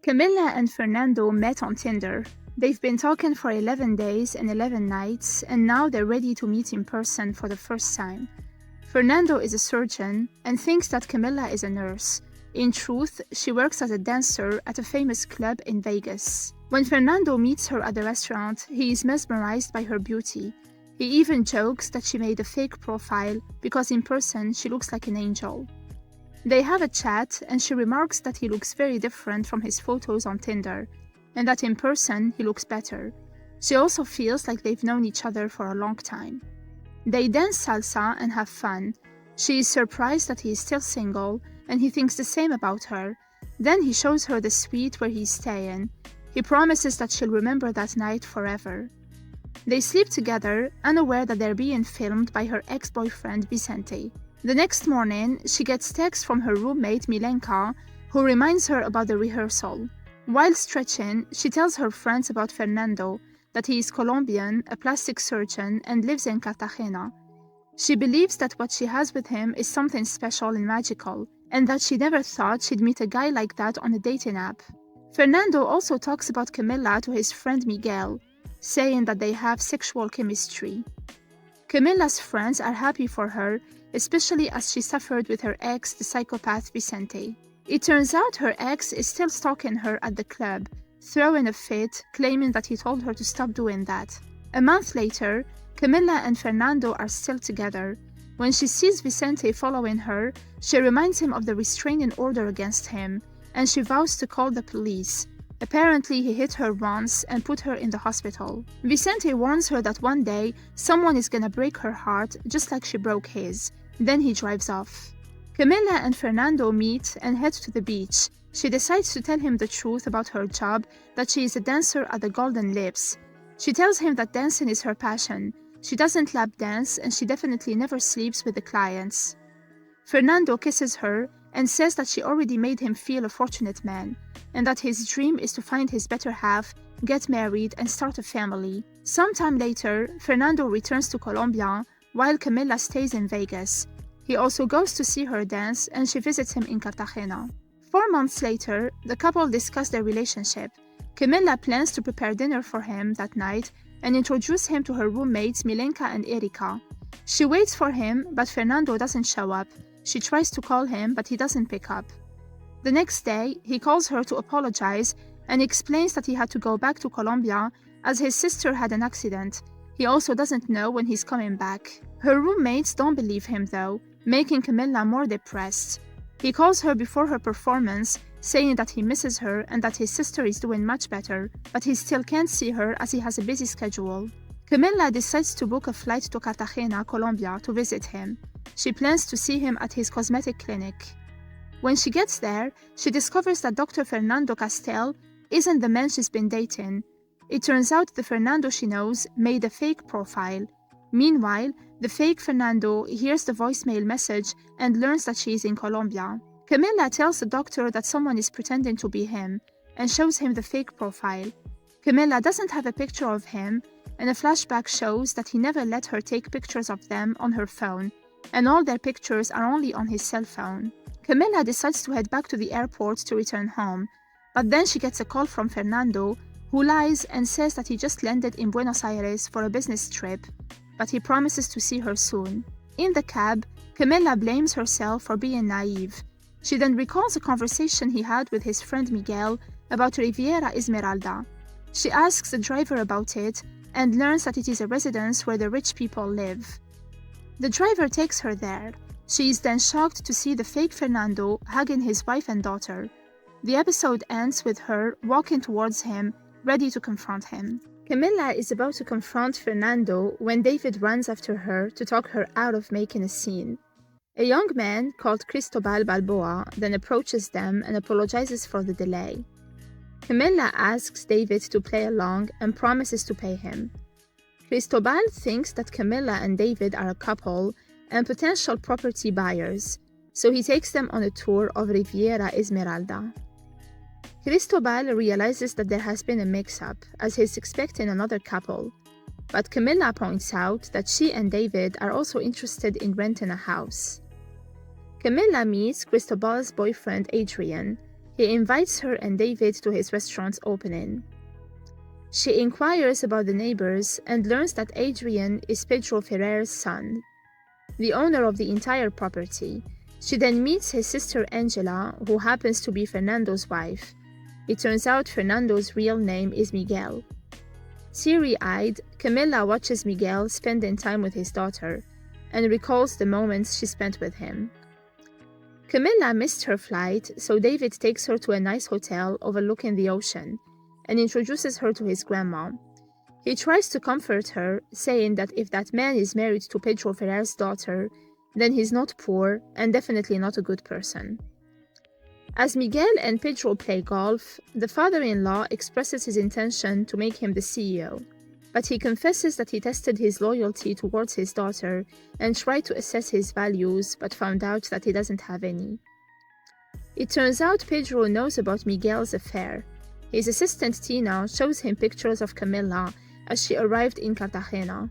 Camilla and Fernando met on Tinder. They've been talking for 11 days and 11 nights, and now they're ready to meet in person for the first time. Fernando is a surgeon and thinks that Camilla is a nurse. In truth, she works as a dancer at a famous club in Vegas. When Fernando meets her at the restaurant, he is mesmerized by her beauty. He even jokes that she made a fake profile because in person she looks like an angel. They have a chat and she remarks that he looks very different from his photos on Tinder, and that in person he looks better. She also feels like they've known each other for a long time. They dance salsa and have fun. She is surprised that he is still single, and he thinks the same about her. Then he shows her the suite where he's staying. He promises that she'll remember that night forever. They sleep together, unaware that they're being filmed by her ex-boyfriend Vicente. The next morning, she gets text from her roommate Milenka, who reminds her about the rehearsal. While stretching, she tells her friends about Fernando, that he is Colombian, a plastic surgeon, and lives in Cartagena. She believes that what she has with him is something special and magical, and that she never thought she'd meet a guy like that on a dating app. Fernando also talks about Camilla to his friend Miguel, saying that they have sexual chemistry. Camilla's friends are happy for her, especially as she suffered with her ex, the psychopath Vicente. It turns out her ex is still stalking her at the club, throwing a fit, claiming that he told her to stop doing that. A month later, Camilla and Fernando are still together. When she sees Vicente following her, she reminds him of the restraining order against him, and she vows to call the police. Apparently, he hit her once and put her in the hospital. Vicente warns her that one day, someone is gonna break her heart just like she broke his. Then he drives off. Camilla and Fernando meet and head to the beach. She decides to tell him the truth about her job, that she is a dancer at the Golden Lips. She tells him that dancing is her passion. She doesn't lap dance and she definitely never sleeps with the clients. Fernando kisses her and says that she already made him feel a fortunate man, and that his dream is to find his better half, get married, and start a family. Sometime later, Fernando returns to Colombia, while Camilla stays in Vegas. He also goes to see her dance, and she visits him in Cartagena. 4 months later, the couple discuss their relationship. Camilla plans to prepare dinner for him that night and introduce him to her roommates Milenka and Erika. She waits for him, but Fernando doesn't show up. She tries to call him, but he doesn't pick up. The next day, he calls her to apologize and explains that he had to go back to Colombia as his sister had an accident. He also doesn't know when he's coming back. Her roommates don't believe him though, making Camilla more depressed. He calls her before her performance, saying that he misses her and that his sister is doing much better, but he still can't see her as he has a busy schedule. Camilla decides to book a flight to Cartagena, Colombia, to visit him. She plans to see him at his cosmetic clinic. When she gets there, she discovers that Dr. Fernando Castel isn't the man she's been dating. It turns out the Fernando she knows made a fake profile. Meanwhile, the fake Fernando hears the voicemail message and learns that she is in Colombia. Camilla tells the doctor that someone is pretending to be him and shows him the fake profile. Camilla doesn't have a picture of him, and a flashback shows that he never let her take pictures of them on her phone, and all their pictures are only on his cell phone. Camilla decides to head back to the airport to return home, but then she gets a call from Fernando, who lies and says that he just landed in Buenos Aires for a business trip, but he promises to see her soon. In the cab, Camilla blames herself for being naive. She then recalls a conversation he had with his friend Miguel about Riviera Esmeralda. She asks the driver about it and learns that it is a residence where the rich people live. The driver takes her there. She is then shocked to see the fake Fernando hugging his wife and daughter. The episode ends with her walking towards him, ready to confront him. Camilla is about to confront Fernando when David runs after her to talk her out of making a scene. A young man called Cristobal Balboa then approaches them and apologizes for the delay. Camilla asks David to play along and promises to pay him. Cristobal thinks that Camilla and David are a couple and potential property buyers, so he takes them on a tour of Riviera Esmeralda. Cristobal realizes that there has been a mix-up, as he's expecting another couple, but Camilla points out that she and David are also interested in renting a house. Camilla meets Cristobal's boyfriend Adrian. He invites her and David to his restaurant's opening. She inquires about the neighbors and learns that Adrian is Pedro Ferrer's son, the owner of the entire property. She then meets his sister Angela, who happens to be Fernando's wife. It turns out Fernando's real name is Miguel. Teary-eyed, Camilla watches Miguel spending time with his daughter and recalls the moments she spent with him. Camilla missed her flight, so David takes her to a nice hotel overlooking the ocean and introduces her to his grandma. He tries to comfort her, saying that if that man is married to Pedro Ferrer's daughter, then he's not poor and definitely not a good person. As Miguel and Pedro play golf, the father-in-law expresses his intention to make him the CEO, but he confesses that he tested his loyalty towards his daughter and tried to assess his values but found out that he doesn't have any. It turns out Pedro knows about Miguel's affair. His assistant Tina shows him pictures of Camilla as she arrived in Cartagena.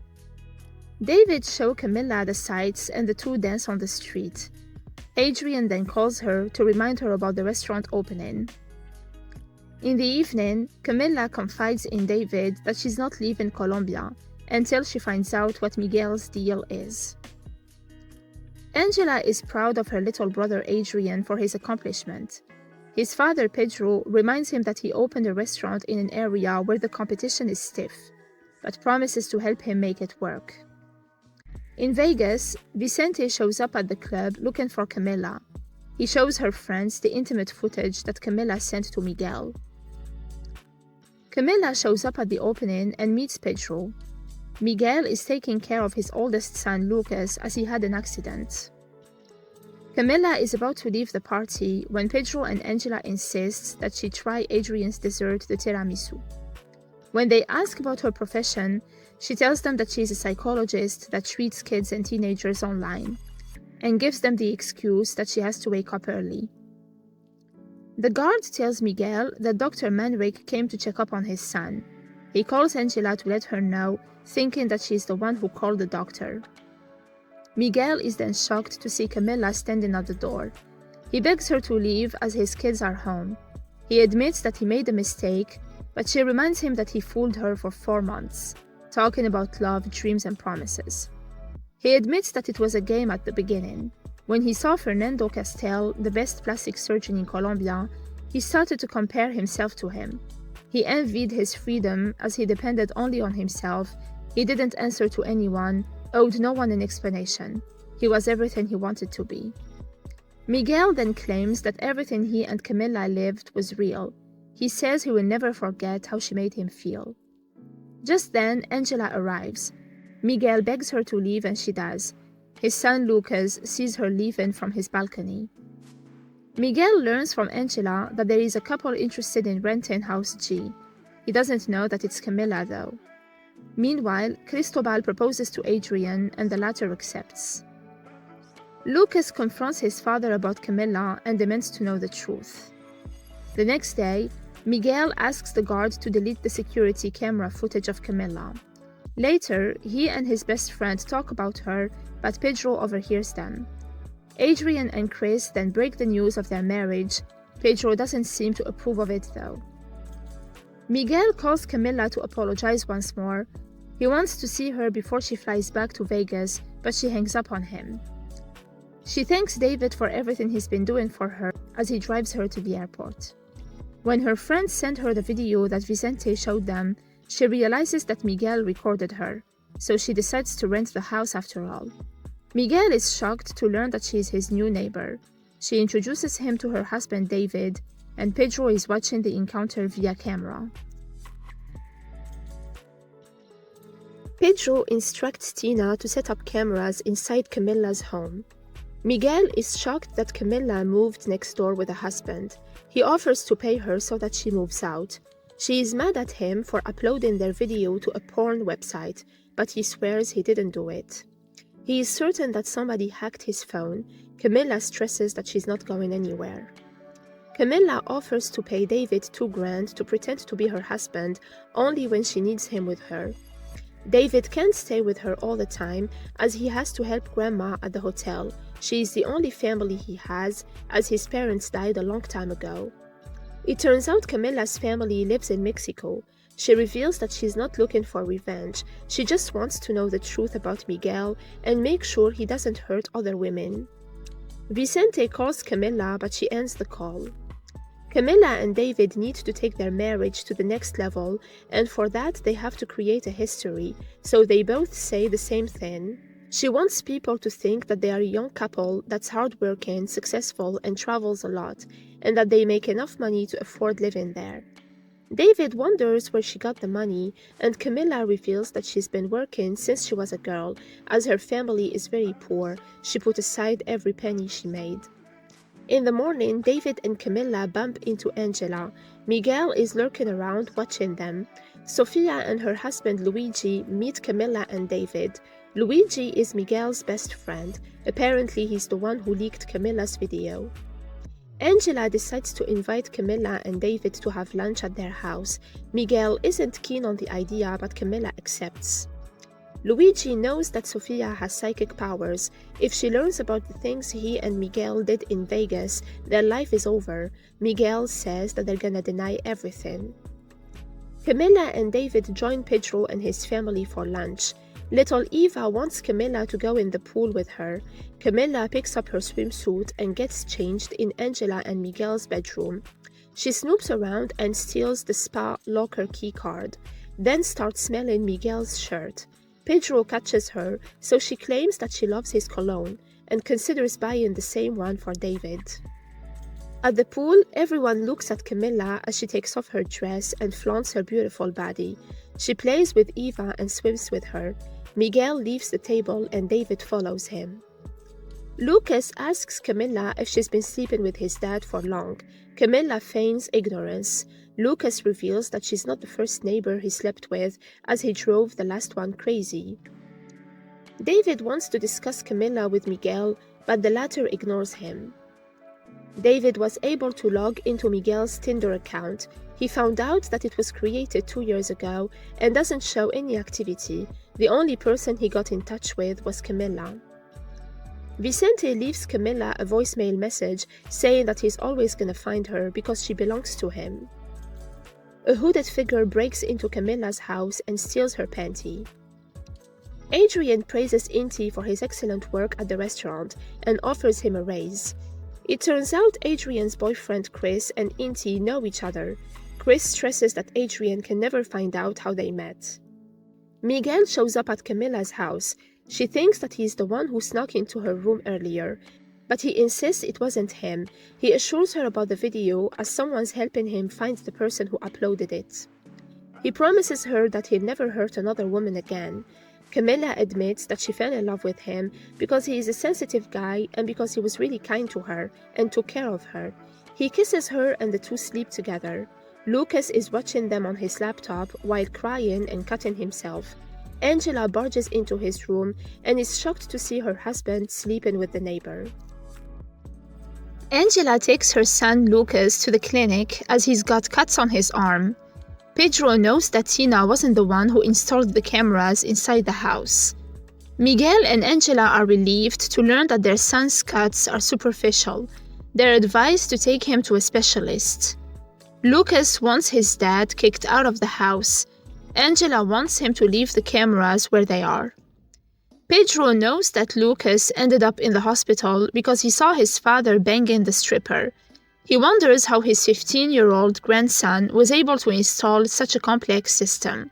David shows Camilla the sights and the two dance on the street. Adrian then calls her to remind her about the restaurant opening. In the evening, Camilla confides in David that she's not leaving Colombia until she finds out what Miguel's deal is. Angela is proud of her little brother Adrian for his accomplishment. His father Pedro reminds him that he opened a restaurant in an area where the competition is stiff, but promises to help him make it work. In Vegas, Vicente shows up at the club looking for Camilla. He shows her friends the intimate footage that Camilla sent to Miguel. Camilla shows up at the opening and meets Pedro. Miguel is taking care of his oldest son Lucas as he had an accident. Camilla is about to leave the party when Pedro and Angela insist that she try Adrian's dessert, the tiramisu. When they ask about her profession, she tells them that she is a psychologist that treats kids and teenagers online, and gives them the excuse that she has to wake up early. The guard tells Miguel that Dr. Manrique came to check up on his son. He calls Angela to let her know, thinking that she is the one who called the doctor. Miguel is then shocked to see Camilla standing at the door. He begs her to leave as his kids are home. He admits that he made a mistake, but she reminds him that he fooled her for 4 months, talking about love, dreams, and promises. He admits that it was a game at the beginning. When he saw Fernando Castel, the best plastic surgeon in Colombia, he started to compare himself to him. He envied his freedom as he depended only on himself. He didn't answer to anyone, owed no one an explanation. He was everything he wanted to be. Miguel then claims that everything he and Camilla lived was real. He says he will never forget how she made him feel. Just then, Angela arrives. Miguel begs her to leave and she does. His son Lucas sees her leaving from his balcony. Miguel learns from Angela that there is a couple interested in renting House G. He doesn't know that it's Camilla though. Meanwhile, Cristobal proposes to Adrian and the latter accepts. Lucas confronts his father about Camilla and demands to know the truth. The next day, Miguel asks the guard to delete the security camera footage of Camilla. Later, he and his best friend talk about her, but Pedro overhears them. Adrian and Chris then break the news of their marriage. Pedro doesn't seem to approve of it though. Miguel calls Camilla to apologize once more. He wants to see her before she flies back to Vegas, but she hangs up on him. She thanks David for everything he's been doing for her as he drives her to the airport. When her friends send her the video that Vicente showed them, she realizes that Miguel recorded her, so she decides to rent the house after all. Miguel is shocked to learn that she is his new neighbor. She introduces him to her husband David, and Pedro is watching the encounter via camera. Pedro instructs Tina to set up cameras inside Camilla's home. Miguel is shocked that Camilla moved next door with a husband. He offers to pay her so that she moves out. She is mad at him for uploading their video to a porn website, but he swears he didn't do it. He is certain that somebody hacked his phone. Camilla stresses that she's not going anywhere. Camilla offers to pay David $2,000 to pretend to be her husband only when she needs him with her. David can't stay with her all the time as he has to help Grandma at the hotel. She is the only family he has as his parents died a long time ago. It turns out Camilla's family lives in Mexico. She reveals that she's not looking for revenge. She just wants to know the truth about Miguel and make sure he doesn't hurt other women. Vicente calls Camilla, but she ends the call. Camilla and David need to take their marriage to the next level, and for that they have to create a history, so they both say the same thing. She wants people to think that they are a young couple that's hardworking, successful, and travels a lot, and that they make enough money to afford living there. David wonders where she got the money, and Camilla reveals that she's been working since she was a girl. As her family is very poor, she put aside every penny she made. In the morning, David and Camilla bump into Angela. Miguel is lurking around watching them. Sofia and her husband Luigi meet Camilla and David. Luigi is Miguel's best friend. Apparently, he's the one who leaked Camilla's video. Angela decides to invite Camilla and David to have lunch at their house. Miguel isn't keen on the idea, but Camilla accepts. Luigi knows that Sofia has psychic powers. If she learns about the things he and Miguel did in Vegas, their life is over. Miguel says that they're gonna deny everything. Camilla and David join Pedro and his family for lunch. Little Eva wants Camilla to go in the pool with her. Camilla picks up her swimsuit and gets changed in Angela and Miguel's bedroom. She snoops around and steals the spa locker key card, then starts smelling Miguel's shirt. Pedro catches her, so she claims that she loves his cologne and considers buying the same one for David. At the pool, everyone looks at Camilla as she takes off her dress and flaunts her beautiful body. She plays with Eva and swims with her. Miguel leaves the table and David follows him. Lucas asks Camilla if she's been sleeping with his dad for long. Camilla feigns ignorance. Lucas reveals that she's not the first neighbor he slept with, as he drove the last one crazy. David wants to discuss Camilla with Miguel, but the latter ignores him. David was able to log into Miguel's Tinder account. He found out that it was created 2 years ago and doesn't show any activity. The only person he got in touch with was Camilla. Vicente leaves Camilla a voicemail message saying that he's always gonna find her because she belongs to him. A hooded figure breaks into Camilla's house and steals her panty. Adrian praises Inti for his excellent work at the restaurant and offers him a raise. It turns out Adrian's boyfriend Chris and Inti know each other. Chris stresses that Adrian can never find out how they met. Miguel shows up at Camilla's house. She thinks that he's the one who snuck into her room earlier, but he insists it wasn't him. He assures her about the video as someone's helping him find the person who uploaded it. He promises her that he'll never hurt another woman again. Camilla admits that she fell in love with him because he is a sensitive guy and because he was really kind to her and took care of her. He kisses her and the two sleep together. Lucas is watching them on his laptop while crying and cutting himself. Angela barges into his room and is shocked to see her husband sleeping with the neighbor. Angela takes her son Lucas to the clinic as he's got cuts on his arm. Pedro knows that Tina wasn't the one who installed the cameras inside the house. Miguel and Angela are relieved to learn that their son's cuts are superficial. They're advised to take him to a specialist. Lucas wants his dad kicked out of the house. Angela wants him to leave the cameras where they are. Pedro knows that Lucas ended up in the hospital because he saw his father banging the stripper. He wonders how his 15-year-old grandson was able to install such a complex system.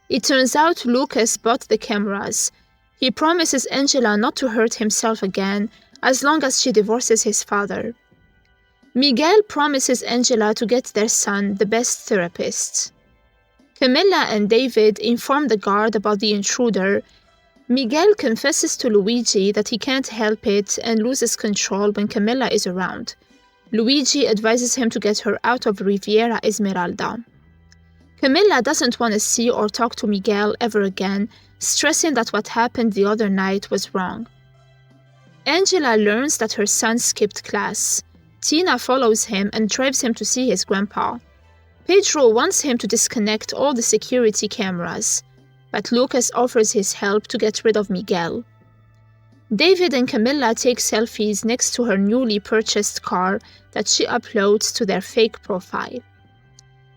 It turns out Lucas bought the cameras. He promises Angela not to hurt himself again as long as she divorces his father. Miguel promises Angela to get their son the best therapist. Camilla and David inform the guard about the intruder. Miguel confesses to Luigi that he can't help it and loses control when Camilla is around. Luigi advises him to get her out of Riviera Esmeralda. Camilla doesn't want to see or talk to Miguel ever again, stressing that what happened the other night was wrong. Angela learns that her son skipped class. Tina follows him and drives him to see his grandpa. Pedro wants him to disconnect all the security cameras, but Lucas offers his help to get rid of Miguel. David and Camilla take selfies next to her newly purchased car that she uploads to their fake profile.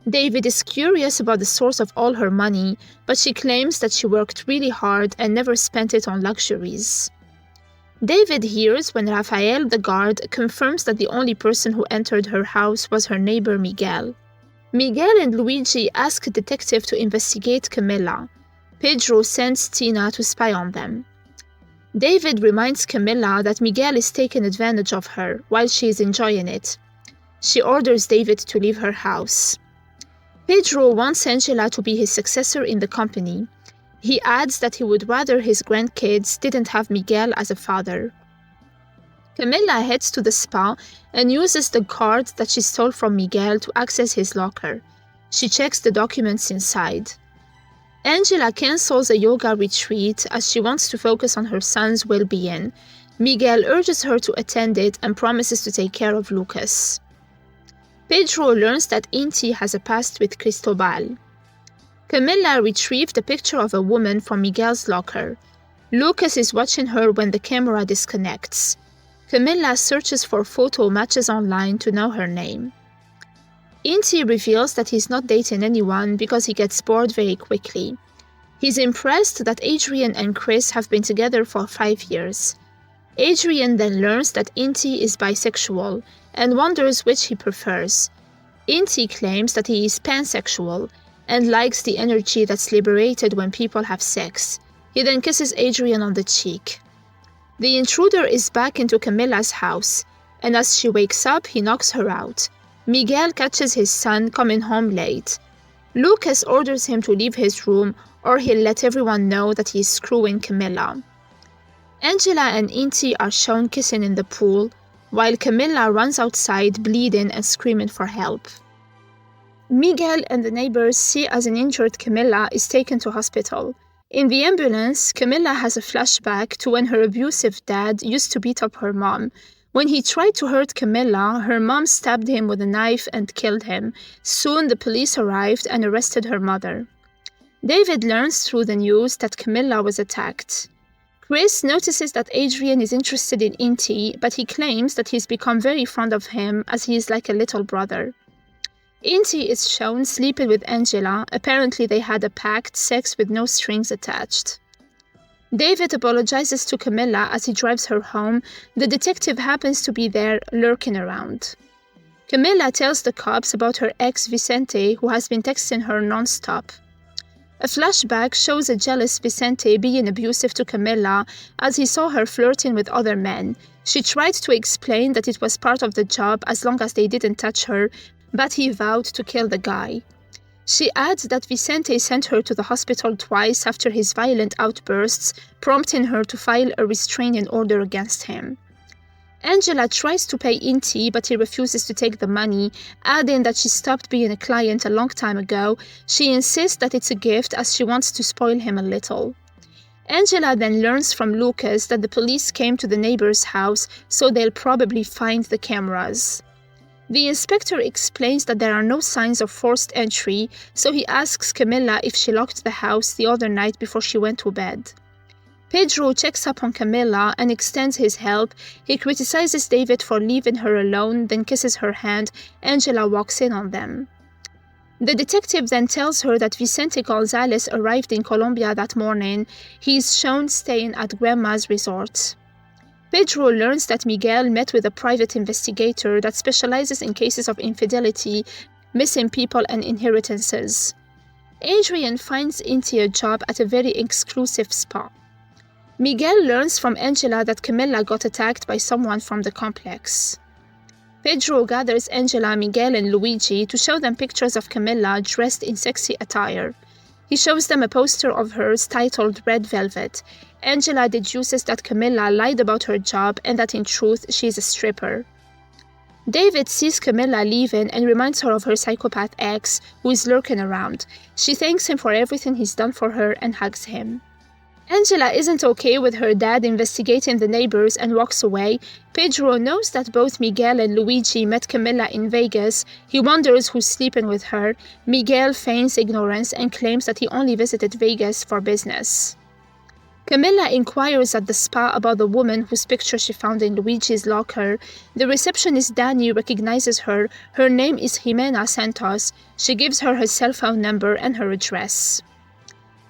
David is curious about the source of all her money, but she claims that she worked really hard and never spent it on luxuries. David hears when Rafael, the guard, confirms that the only person who entered her house was her neighbor Miguel. Miguel and Luigi ask a detective to investigate Camilla. Pedro sends Tina to spy on them. David reminds Camilla that Miguel is taking advantage of her while she is enjoying it. She orders David to leave her house. Pedro wants Angela to be his successor in the company. He adds that he would rather his grandkids didn't have Miguel as a father. Camilla heads to the spa and uses the card that she stole from Miguel to access his locker. She checks the documents inside. Angela cancels a yoga retreat as she wants to focus on her son's well-being. Miguel urges her to attend it and promises to take care of Lucas. Pedro learns that Inti has a past with Cristobal. Camilla retrieved a picture of a woman from Miguel's locker. Lucas is watching her when the camera disconnects. Camilla searches for photo matches online to know her name. Inti reveals that he's not dating anyone because he gets bored very quickly. He's impressed that Adrian and Chris have been together for 5 years. Adrian then learns that Inti is bisexual and wonders which he prefers. Inti claims that he is pansexual and likes the energy that's liberated when people have sex. He then kisses Adrian on the cheek. The intruder is back into Camilla's house, and as she wakes up, he knocks her out. Miguel catches his son coming home late. Lucas orders him to leave his room or he'll let everyone know that he's screwing Camilla. Angela and Inti are shown kissing in the pool, while Camilla runs outside bleeding and screaming for help. Miguel and the neighbors see as an injured Camilla is taken to hospital. In the ambulance, Camilla has a flashback to when her abusive dad used to beat up her mom. When he tried to hurt Camilla, her mom stabbed him with a knife and killed him. Soon the police arrived and arrested her mother. David learns through the news that Camilla was attacked. Chris notices that Adrian is interested in Inti, but he claims that he's become very fond of him as he is like a little brother. Inti is shown sleeping with Angela. Apparently they had a pact, sex with no strings attached. David apologizes to Camilla as he drives her home. The detective happens to be there, lurking around. Camilla tells the cops about her ex Vicente, who has been texting her non-stop. A flashback shows a jealous Vicente being abusive to Camilla as he saw her flirting with other men. She tried to explain that it was part of the job as long as they didn't touch her, but he vowed to kill the guy. She adds that Vicente sent her to the hospital twice after his violent outbursts, prompting her to file a restraining order against him. Angela tries to pay Inti, but he refuses to take the money, adding that she stopped being a client a long time ago. She insists that it's a gift as she wants to spoil him a little. Angela then learns from Lucas that the police came to the neighbor's house, so they'll probably find the cameras. The inspector explains that there are no signs of forced entry, so he asks Camilla if she locked the house the other night before she went to bed. Pedro checks up on Camilla and extends his help. He criticizes David for leaving her alone, then kisses her hand. Angela walks in on them. The detective then tells her that Vicente Gonzalez arrived in Colombia that morning. He is shown staying at Grandma's resort. Pedro learns that Miguel met with a private investigator that specializes in cases of infidelity, missing people, and inheritances. Adrian finds Inti a job at a very exclusive spa. Miguel learns from Angela that Camilla got attacked by someone from the complex. Pedro gathers Angela, Miguel, and Luigi to show them pictures of Camilla dressed in sexy attire. He shows them a poster of hers titled Red Velvet. Angela deduces that Camilla lied about her job and that in truth she is a stripper. David sees Camilla leaving and reminds her of her psychopath ex, who is lurking around. She thanks him for everything he's done for her and hugs him. Angela isn't okay with her dad investigating the neighbors and walks away. Pedro knows that both Miguel and Luigi met Camilla in Vegas. He wonders who's sleeping with her. Miguel feigns ignorance and claims that he only visited Vegas for business. Camilla inquires at the spa about the woman whose picture she found in Luigi's locker. The receptionist Danny recognizes her. Her name is Jimena Santos. She gives her her cell phone number and her address.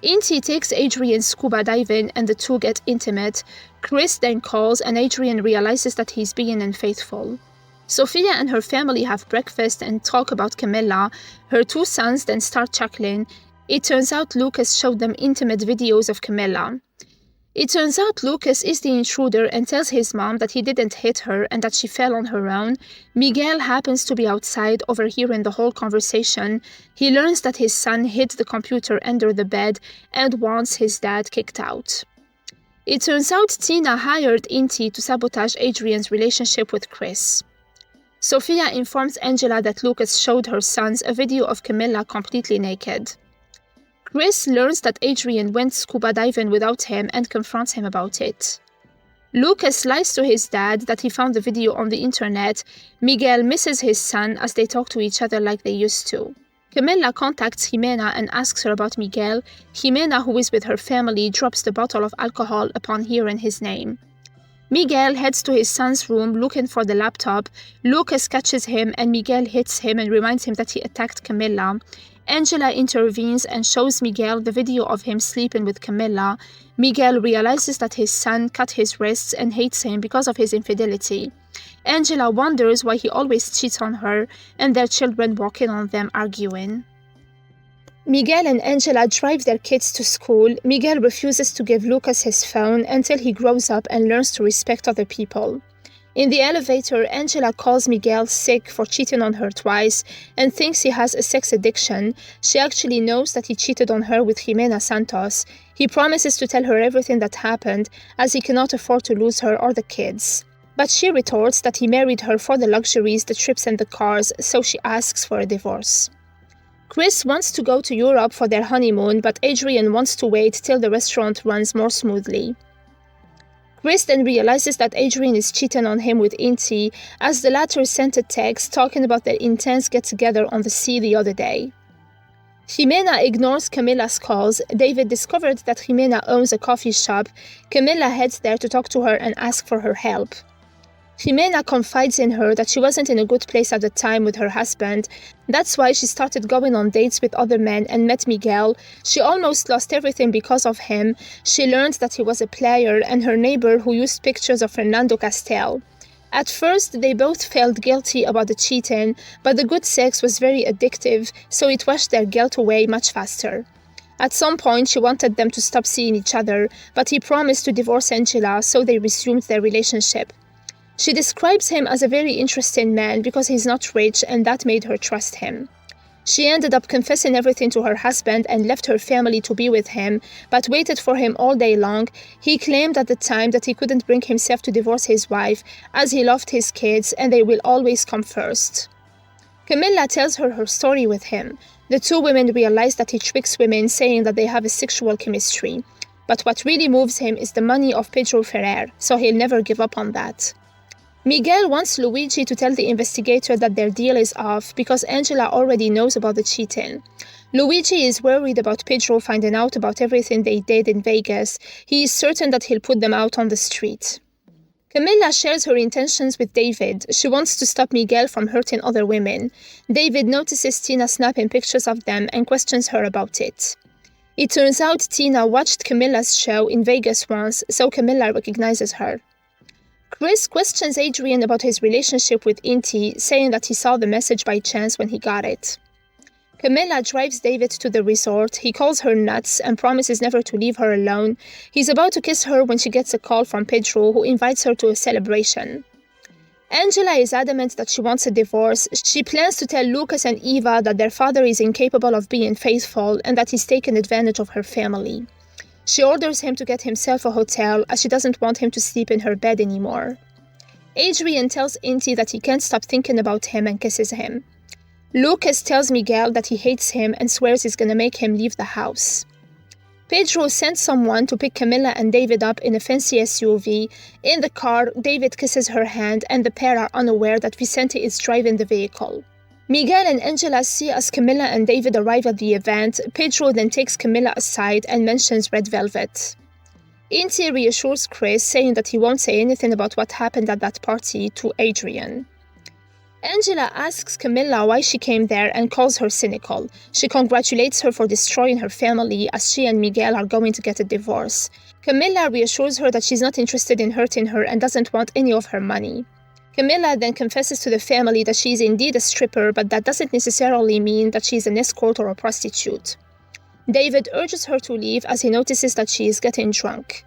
Inti takes Adrian scuba diving and the two get intimate. Chris then calls and Adrian realizes that he's being unfaithful. Sophia and her family have breakfast and talk about Camilla. Her two sons then start chuckling. It turns out Lucas showed them intimate videos of Camilla. It turns out Lucas is the intruder and tells his mom that he didn't hit her and that she fell on her own. Miguel happens to be outside, overhearing the whole conversation. He learns that his son hid the computer under the bed and wants his dad kicked out. It turns out Tina hired Inti to sabotage Adrian's relationship with Chris. Sophia informs Angela that Lucas showed her sons a video of Camilla completely naked. Chris learns that Adrian went scuba diving without him and confronts him about it. Lucas lies to his dad that he found the video on the internet. Miguel misses his son as they talk to each other like they used to. Camilla contacts Jimena and asks her about Miguel. Jimena, who is with her family, drops the bottle of alcohol upon hearing his name. Miguel heads to his son's room looking for the laptop. Lucas catches him and Miguel hits him and reminds him that he attacked Camilla. Angela intervenes and shows Miguel the video of him sleeping with Camilla. Miguel realizes that his son cut his wrists and hates him because of his infidelity. Angela wonders why he always cheats on her, and their children walk in on them arguing. Miguel and Angela drive their kids to school. Miguel refuses to give Lucas his phone until he grows up and learns to respect other people. In the elevator, Angela calls Miguel sick for cheating on her twice and thinks he has a sex addiction. She actually knows that he cheated on her with Jimena Santos. He promises to tell her everything that happened, as he cannot afford to lose her or the kids. But she retorts that he married her for the luxuries, the trips and the cars, so she asks for a divorce. Chris wants to go to Europe for their honeymoon, but Adrian wants to wait till the restaurant runs more smoothly. Chris then realizes that Adrian is cheating on him with Inti, as the latter sent a text talking about their intense get-together on the sea the other day. Jimena ignores Camilla's calls. David discovered that Jimena owns a coffee shop. Camilla heads there to talk to her and ask for her help. Jimena confides in her that she wasn't in a good place at the time with her husband. That's why she started going on dates with other men and met Miguel. She almost lost everything because of him. She learned that he was a player and her neighbor who used pictures of Fernando Castel. At first, they both felt guilty about the cheating, but the good sex was very addictive, so it washed their guilt away much faster. At some point, she wanted them to stop seeing each other, but he promised to divorce Angela, so they resumed their relationship. She describes him as a very interesting man because he's not rich, and that made her trust him. She ended up confessing everything to her husband and left her family to be with him, but waited for him all day long. He claimed at the time that he couldn't bring himself to divorce his wife, as he loved his kids and they will always come first. Camilla tells her story with him. The two women realize that he tricks women, saying that they have a sexual chemistry. But what really moves him is the money of Pedro Ferrer, so he'll never give up on that. Miguel wants Luigi to tell the investigator that their deal is off because Angela already knows about the cheating. Luigi is worried about Pedro finding out about everything they did in Vegas. He is certain that he'll put them out on the street. Camilla shares her intentions with David. She wants to stop Miguel from hurting other women. David notices Tina snapping pictures of them and questions her about it. It turns out Tina watched Camilla's show in Vegas once, so Camilla recognizes her. Chris questions Adrian about his relationship with Inti, saying that he saw the message by chance when he got it. Camilla drives David to the resort. He calls her nuts and promises never to leave her alone. He's about to kiss her when she gets a call from Pedro, who invites her to a celebration. Angela is adamant that she wants a divorce. She plans to tell Lucas and Eva that their father is incapable of being faithful and that he's taken advantage of her family. She orders him to get himself a hotel, as she doesn't want him to sleep in her bed anymore. Adrian tells Inti that he can't stop thinking about him and kisses him. Lucas tells Miguel that he hates him and swears he's gonna make him leave the house. Pedro sends someone to pick Camilla and David up in a fancy SUV. In the car, David kisses her hand and the pair are unaware that Vicente is driving the vehicle. Miguel and Angela see as Camilla and David arrive at the event. Pedro then takes Camilla aside and mentions Red Velvet. Inti reassures Chris, saying that he won't say anything about what happened at that party to Adrian. Angela asks Camilla why she came there and calls her cynical. She congratulates her for destroying her family as she and Miguel are going to get a divorce. Camilla reassures her that she's not interested in hurting her and doesn't want any of her money. Camilla then confesses to the family that she is indeed a stripper, but that doesn't necessarily mean that she is an escort or a prostitute. David urges her to leave as he notices that she is getting drunk.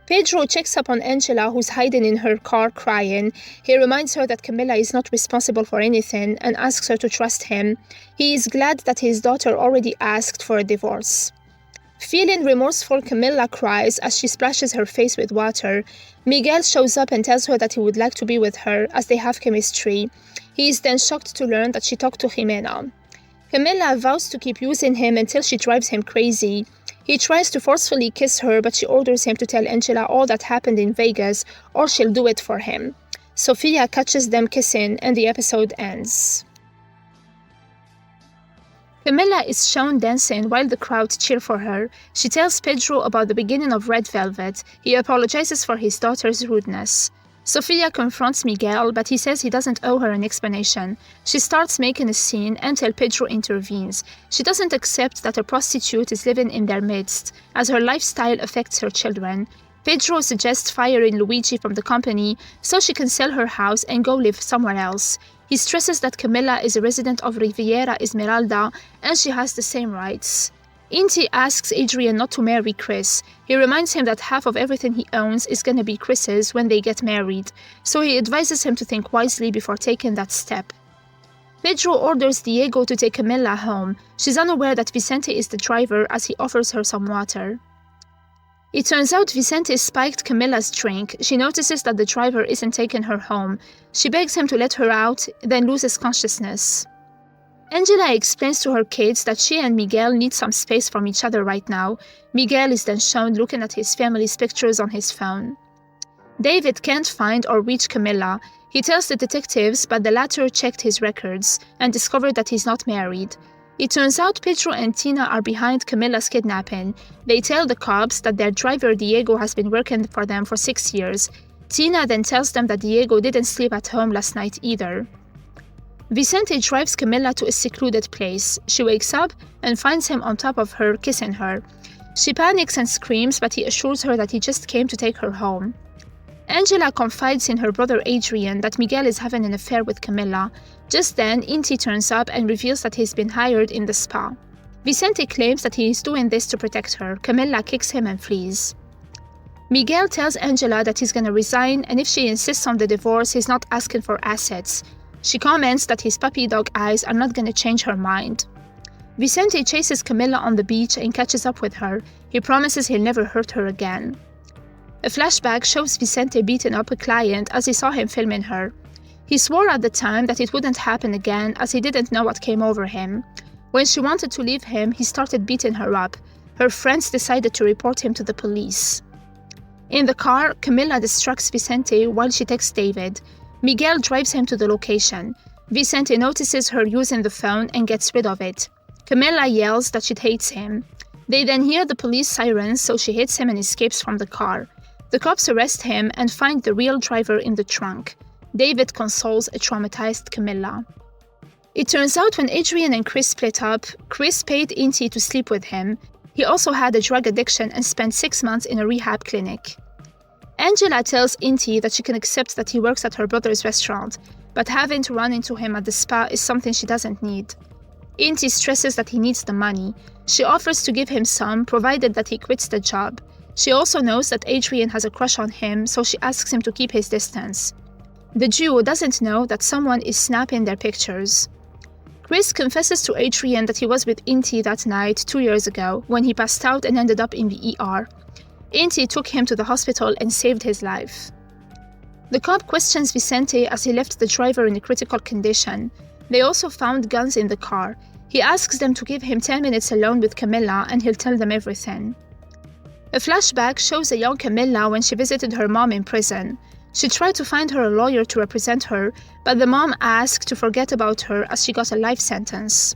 Pedro checks up on Angela, who's hiding in her car crying. He reminds her that Camilla is not responsible for anything and asks her to trust him. He is glad that his daughter already asked for a divorce. Feeling remorseful, Camilla cries as she splashes her face with water. Miguel shows up and tells her that he would like to be with her as they have chemistry. He is then shocked to learn that she talked to Jimena. Camilla vows to keep using him until she drives him crazy. He tries to forcefully kiss her, but she orders him to tell Angela all that happened in Vegas, or she'll do it for him. Sofia catches them kissing, and the episode ends. Camilla is shown dancing while the crowd cheer for her. She tells Pedro about the beginning of Red Velvet. He apologizes for his daughter's rudeness. Sofia confronts Miguel, but he says he doesn't owe her an explanation. She starts making a scene until Pedro intervenes. She doesn't accept that a prostitute is living in their midst, as her lifestyle affects her children. Pedro suggests firing Luigi from the company so she can sell her house and go live somewhere else. He stresses that Camilla is a resident of Riviera Esmeralda and she has the same rights. Inti asks Adrian not to marry Chris. He reminds him that half of everything he owns is gonna be Chris's when they get married, so he advises him to think wisely before taking that step. Pedro orders Diego to take Camilla home. She's unaware that Vicente is the driver as he offers her some water. It turns out Vicente spiked Camilla's drink. She notices that the driver isn't taking her home. She begs him to let her out, then loses consciousness. Angela explains to her kids that she and Miguel need some space from each other right now. Miguel is then shown looking at his family's pictures on his phone. David can't find or reach Camilla. He tells the detectives, but the latter checked his records and discovered that he's not married. It turns out Pedro and Tina are behind Camilla's kidnapping. They tell the cops that their driver Diego has been working for them for 6 years. Tina then tells them that Diego didn't sleep at home last night either. Vicente drives Camilla to a secluded place. She wakes up and finds him on top of her, kissing her. She panics and screams, but he assures her that he just came to take her home. Angela confides in her brother Adrian that Miguel is having an affair with Camilla. Just then, Inti turns up and reveals that he's been hired in the spa. Vicente claims that he is doing this to protect her. Camilla kicks him and flees. Miguel tells Angela that he's gonna resign, and if she insists on the divorce, he's not asking for assets. She comments that his puppy dog eyes are not gonna change her mind. Vicente chases Camilla on the beach and catches up with her. He promises he'll never hurt her again. A flashback shows Vicente beating up a client as he saw him filming her. He swore at the time that it wouldn't happen again as he didn't know what came over him. When she wanted to leave him, he started beating her up. Her friends decided to report him to the police. In the car, Camilla distracts Vicente while she texts David. Miguel drives him to the location. Vicente notices her using the phone and gets rid of it. Camilla yells that she hates him. They then hear the police sirens, so she hits him and escapes from the car. The cops arrest him and find the real driver in the trunk. David consoles a traumatized Camilla. It turns out when Adrian and Chris split up, Chris paid Inti to sleep with him. He also had a drug addiction and spent 6 months in a rehab clinic. Angela tells Inti that she can accept that he works at her brother's restaurant, but having to run into him at the spa is something she doesn't need. Inti stresses that he needs the money. She offers to give him some, provided that he quits the job. She also knows that Adrian has a crush on him, so she asks him to keep his distance. The duo doesn't know that someone is snapping their pictures. Chris confesses to Adrian that he was with Inti that night 2 years ago, when he passed out and ended up in the ER. Inti took him to the hospital and saved his life. The cop questions Vicente as he left the driver in a critical condition. They also found guns in the car. He asks them to give him 10 minutes alone with Camilla and he'll tell them everything. A flashback shows a young Camilla when she visited her mom in prison. She tried to find her a lawyer to represent her, but the mom asked to forget about her as she got a life sentence.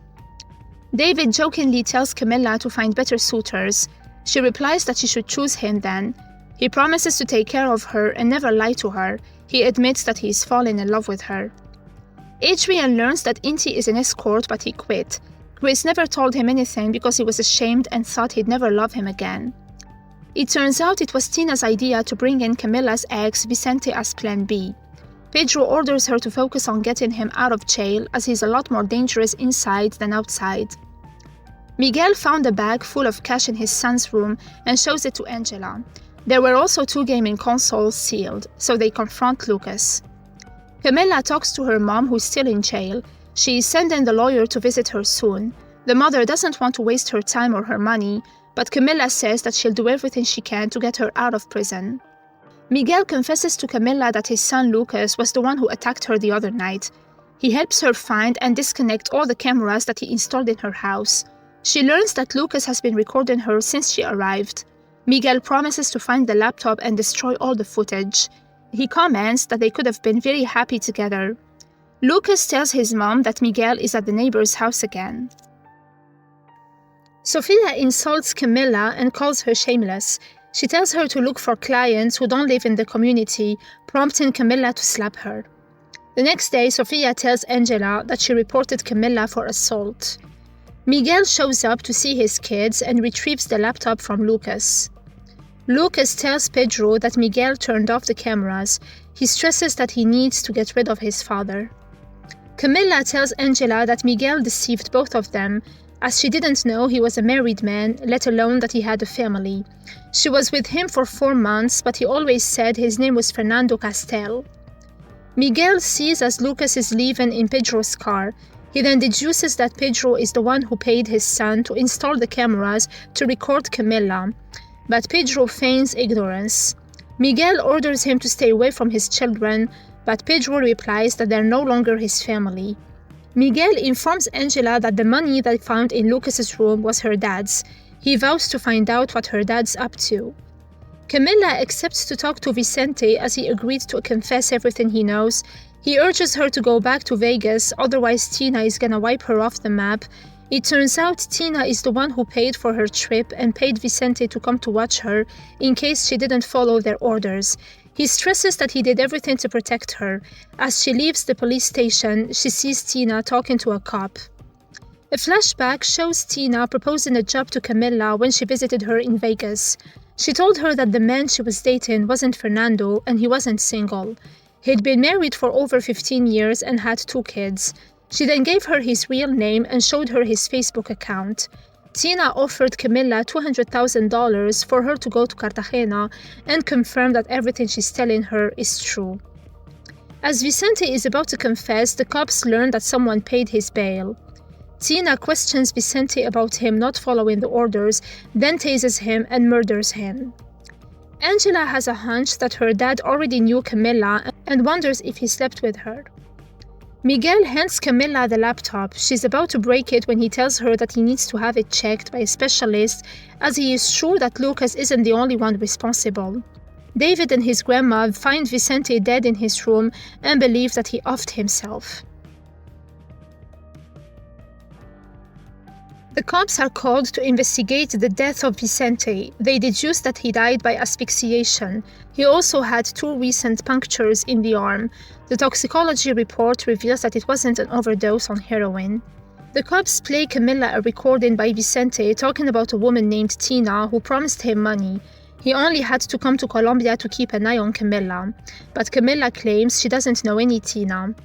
David jokingly tells Camilla to find better suitors. She replies that she should choose him then. He promises to take care of her and never lie to her. He admits that he is falling in love with her. Adrian learns that Inti is an escort, but he quit. Chris never told him anything because he was ashamed and thought he'd never love him again. It turns out it was Tina's idea to bring in Camilla's ex, Vicente, as Plan B. Pedro orders her to focus on getting him out of jail, as he's a lot more dangerous inside than outside. Miguel found a bag full of cash in his son's room and shows it to Angela. There were also 2 gaming consoles sealed, so they confront Lucas. Camilla talks to her mom, who's still in jail. She is sending the lawyer to visit her soon. The mother doesn't want to waste her time or her money, but Camilla says that she'll do everything she can to get her out of prison. Miguel confesses to Camilla that his son Lucas was the one who attacked her the other night. He helps her find and disconnect all the cameras that he installed in her house. She learns that Lucas has been recording her since she arrived. Miguel promises to find the laptop and destroy all the footage. He comments that they could have been very happy together. Lucas tells his mom that Miguel is at the neighbor's house again. Sofia insults Camilla and calls her shameless. She tells her to look for clients who don't live in the community, prompting Camilla to slap her. The next day, Sofia tells Angela that she reported Camilla for assault. Miguel shows up to see his kids and retrieves the laptop from Lucas. Lucas tells Pedro that Miguel turned off the cameras. He stresses that he needs to get rid of his father. Camilla tells Angela that Miguel deceived both of them, as she didn't know he was a married man, let alone that he had a family. She was with him for 4 months, but he always said his name was Fernando Castel. Miguel sees as Lucas is leaving in Pedro's car. He then deduces that Pedro is the one who paid his son to install the cameras to record Camilla, but Pedro feigns ignorance. Miguel orders him to stay away from his children, but Pedro replies that they're no longer his family. Miguel informs Angela that the money they found in Lucas's room was her dad's. He vows to find out what her dad's up to. Camilla accepts to talk to Vicente as he agreed to confess everything he knows. He urges her to go back to Vegas, otherwise Tina is gonna wipe her off the map. It turns out Tina is the one who paid for her trip and paid Vicente to come to watch her in case she didn't follow their orders. He stresses that he did everything to protect her. As she leaves the police station, she sees Tina talking to a cop. A flashback shows Tina proposing a job to Camilla when she visited her in Vegas. She told her that the man she was dating wasn't Fernando and he wasn't single. He'd been married for over 15 years and had 2 kids. She then gave her his real name and showed her his Facebook account. Tina offered Camilla $200,000 for her to go to Cartagena and confirmed that everything she's telling her is true. As Vicente is about to confess, the cops learn that someone paid his bail. Tina questions Vicente about him not following the orders, then tases him and murders him. Angela has a hunch that her dad already knew Camilla and wonders if he slept with her. Miguel hands Camilla the laptop. She's about to break it when he tells her that he needs to have it checked by a specialist, as he is sure that Lucas isn't the only one responsible. David and his grandma find Vicente dead in his room and believe that he offed himself. The cops are called to investigate the death of Vicente. They deduce that he died by asphyxiation. He also had 2 recent punctures in the arm. The toxicology report reveals that it wasn't an overdose on heroin. The cops play Camilla a recording by Vicente talking about a woman named Tina who promised him money. He only had to come to Colombia to keep an eye on Camilla, but Camilla claims she doesn't know any Tina.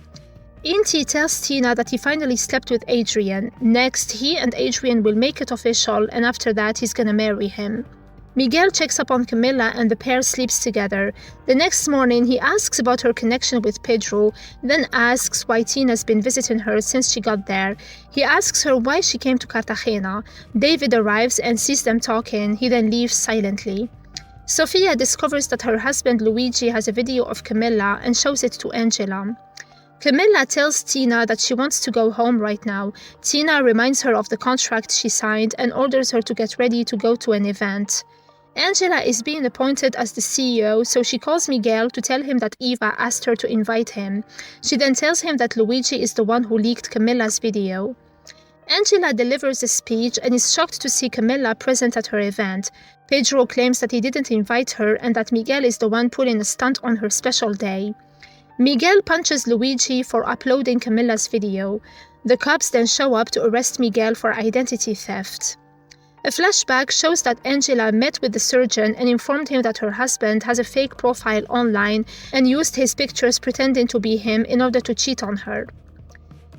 Inti tells Tina that he finally slept with Adrian. Next, he and Adrian will make it official, and after that he's gonna marry him. Miguel checks up on Camilla and the pair sleeps together. The next morning, he asks about her connection with Pedro, then asks why Tina's been visiting her since she got there. He asks her why she came to Cartagena. David arrives and sees them talking. He then leaves silently. Sofia discovers that her husband Luigi has a video of Camilla and shows it to Angela. Camilla tells Tina that she wants to go home right now. Tina reminds her of the contract she signed and orders her to get ready to go to an event. Angela is being appointed as the CEO, so she calls Miguel to tell him that Eva asked her to invite him. She then tells him that Luigi is the one who leaked Camilla's video. Angela delivers a speech and is shocked to see Camilla present at her event. Pedro claims that he didn't invite her and that Miguel is the one putting a stunt on her special day. Miguel punches Luigi for uploading Camilla's video. The cops then show up to arrest Miguel for identity theft. A flashback shows that Angela met with the surgeon and informed him that her husband has a fake profile online and used his pictures pretending to be him in order to cheat on her.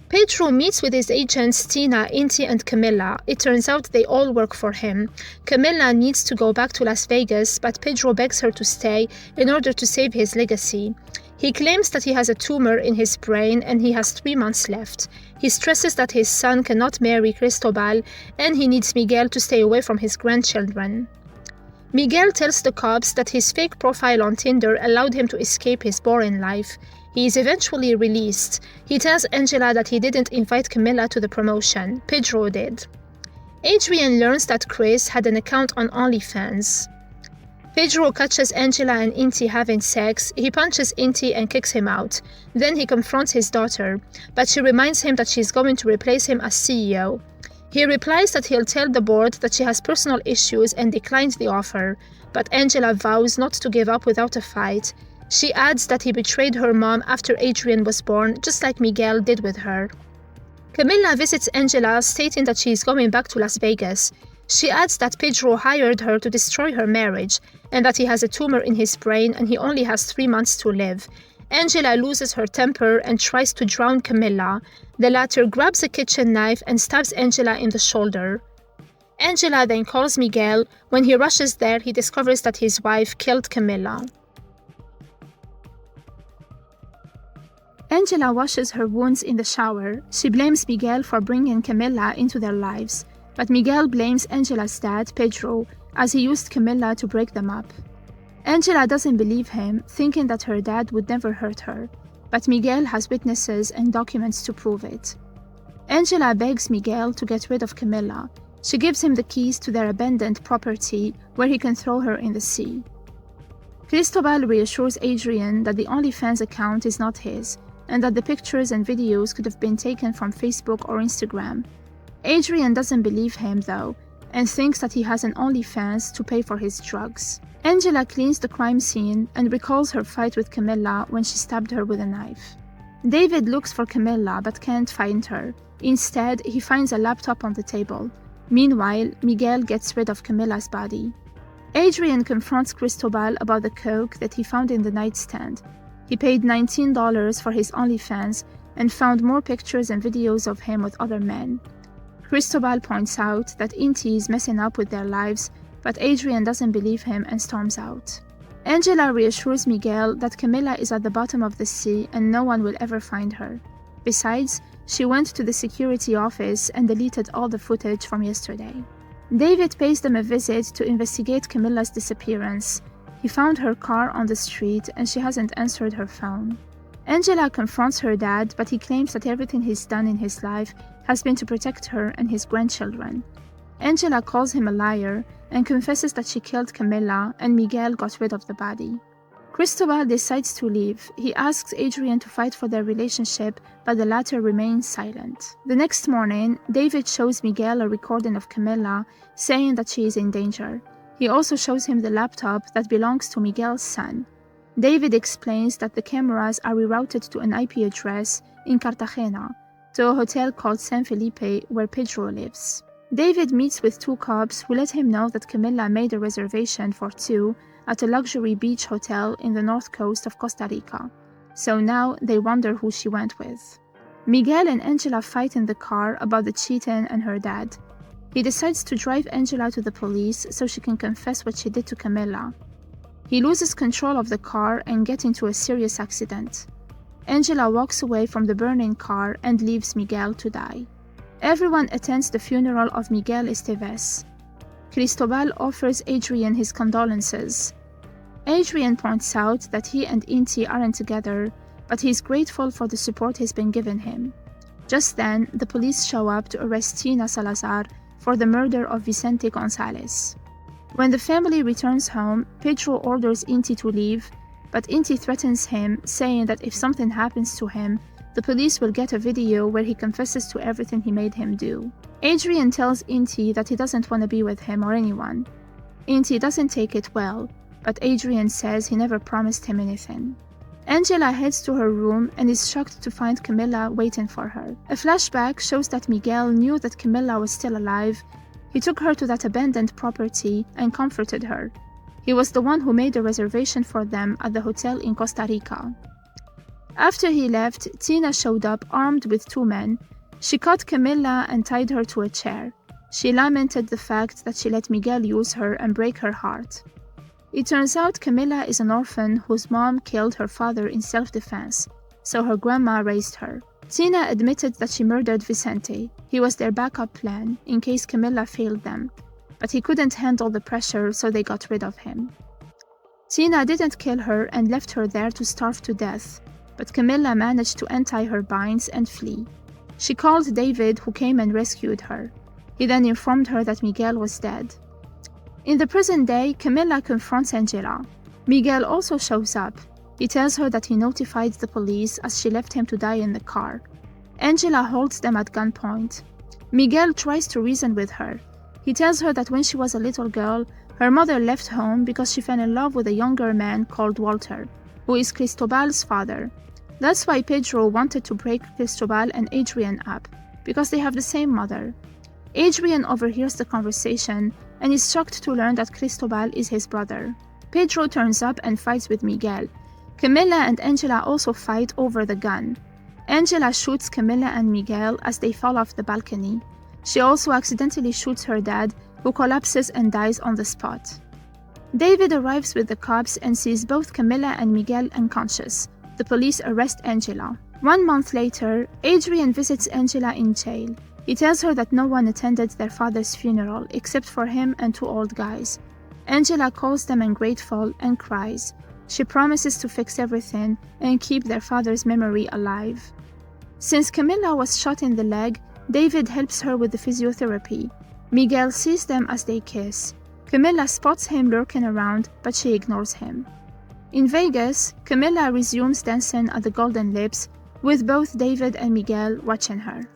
Pedro meets with his agents Tina, Inti, and Camilla. It turns out they all work for him. Camilla needs to go back to Las Vegas, but Pedro begs her to stay in order to save his legacy. He claims that he has a tumor in his brain and he has 3 months left. He stresses that his son cannot marry Cristobal and he needs Miguel to stay away from his grandchildren. Miguel tells the cops that his fake profile on Tinder allowed him to escape his boring life. He is eventually released. He tells Angela that he didn't invite Camilla to the promotion. Pedro did. Adrian learns that Chris had an account on OnlyFans. Pedro catches Angela and Inti having sex. He punches Inti and kicks him out. Then he confronts his daughter, but she reminds him that she's going to replace him as CEO. He replies that he'll tell the board that she has personal issues and declines the offer, but Angela vows not to give up without a fight. She adds that he betrayed her mom after Adrian was born, just like Miguel did with her. Camilla visits Angela, stating that she is going back to Las Vegas. She adds that Pedro hired her to destroy her marriage and that he has a tumor in his brain and he only has 3 months to live. Angela loses her temper and tries to drown Camilla. The latter grabs a kitchen knife and stabs Angela in the shoulder. Angela then calls Miguel. When he rushes there, he discovers that his wife killed Camilla. Angela washes her wounds in the shower. She blames Miguel for bringing Camilla into their lives, but Miguel blames Angela's dad, Pedro, as he used Camilla to break them up. Angela doesn't believe him, thinking that her dad would never hurt her, but Miguel has witnesses and documents to prove it. Angela begs Miguel to get rid of Camilla. She gives him the keys to their abandoned property where he can throw her in the sea. Cristobal reassures Adrian that the OnlyFans account is not his, and that the pictures and videos could have been taken from Facebook or Instagram. Adrian doesn't believe him, though, and thinks that he has an OnlyFans to pay for his drugs. Angela cleans the crime scene and recalls her fight with Camilla when she stabbed her with a knife. David looks for Camilla but can't find her. Instead, he finds a laptop on the table. Meanwhile, Miguel gets rid of Camilla's body. Adrian confronts Cristobal about the coke that he found in the nightstand. He paid $19 for his OnlyFans and found more pictures and videos of him with other men. Cristobal points out that Inti is messing up with their lives, but Adrian doesn't believe him and storms out. Angela reassures Miguel that Camilla is at the bottom of the sea and no one will ever find her. Besides, she went to the security office and deleted all the footage from yesterday. David pays them a visit to investigate Camilla's disappearance. He found her car on the street and she hasn't answered her phone. Angela confronts her dad, but he claims that everything he's done in his life has been to protect her and his grandchildren. Angela calls him a liar and confesses that she killed Camilla and Miguel got rid of the body. Cristobal decides to leave. He asks Adrian to fight for their relationship, but the latter remains silent. The next morning, David shows Miguel a recording of Camilla, saying that she is in danger. He also shows him the laptop that belongs to Miguel's son. David explains that the cameras are rerouted to an IP address in Cartagena, to a hotel called San Felipe where Pedro lives. David meets with 2 cops who let him know that Camilla made a reservation for 2 at a luxury beach hotel in the north coast of Costa Rica. So now they wonder who she went with. Miguel and Angela fight in the car about the cheating and her dad. He decides to drive Angela to the police so she can confess what she did to Camilla. He loses control of the car and gets into a serious accident. Angela walks away from the burning car and leaves Miguel to die. Everyone attends the funeral of Miguel Esteves. Cristobal offers Adrian his condolences. Adrian points out that he and Inti aren't together, but he's grateful for the support he's been given him. Just then, the police show up to arrest Tina Salazar for the murder of Vicente Gonzalez. When the family returns home, Pedro orders Inti to leave, but Inti threatens him, saying that if something happens to him, The police will get a video where he confesses to everything he made him do. Adrian tells Inti that he doesn't want to be with him or anyone. Inti doesn't take it well, but Adrian says he never promised him anything. Angela heads to her room and is shocked to find Camilla waiting for her. A flashback shows that Miguel knew that Camilla was still alive. He took her to that abandoned property and comforted her. He was the one who made a reservation for them at the hotel in Costa Rica. After he left, Tina showed up armed with 2 men. She caught Camilla and tied her to a chair. She lamented the fact that she let Miguel use her and break her heart. It turns out Camilla is an orphan whose mom killed her father in self-defense, so her grandma raised her. Tina admitted that she murdered Vicente. He was their backup plan in case Camilla failed them, but he couldn't handle the pressure, so they got rid of him. Tina didn't kill her and left her there to starve to death, but Camilla managed to untie her binds and flee. She called David, who came and rescued her. He then informed her that Miguel was dead. In the present day, Camilla confronts Angela. Miguel also shows up. He tells her that he notified the police as she left him to die in the car. Angela holds them at gunpoint. Miguel tries to reason with her. He tells her that when she was a little girl, her mother left home because she fell in love with a younger man called Walter, who is Cristobal's father. That's why Pedro wanted to break Cristobal and Adrian up, because they have the same mother. Adrian overhears the conversation and is shocked to learn that Cristobal is his brother. Pedro turns up and fights with Miguel. Camilla and Angela also fight over the gun. Angela shoots Camilla and Miguel as they fall off the balcony. She also accidentally shoots her dad, who collapses and dies on the spot. David arrives with the cops and sees both Camilla and Miguel unconscious. The police arrest Angela. 1 month later, Adrian visits Angela in jail. He tells her that no one attended their father's funeral except for him and 2 old guys. Angela calls them ungrateful and cries. She promises to fix everything and keep their father's memory alive. Since Camilla was shot in the leg, David helps her with the physiotherapy. Miguel sees them as they kiss. Camilla spots him lurking around, but she ignores him. In Vegas, Camilla resumes dancing at the Golden Lips, with both David and Miguel watching her.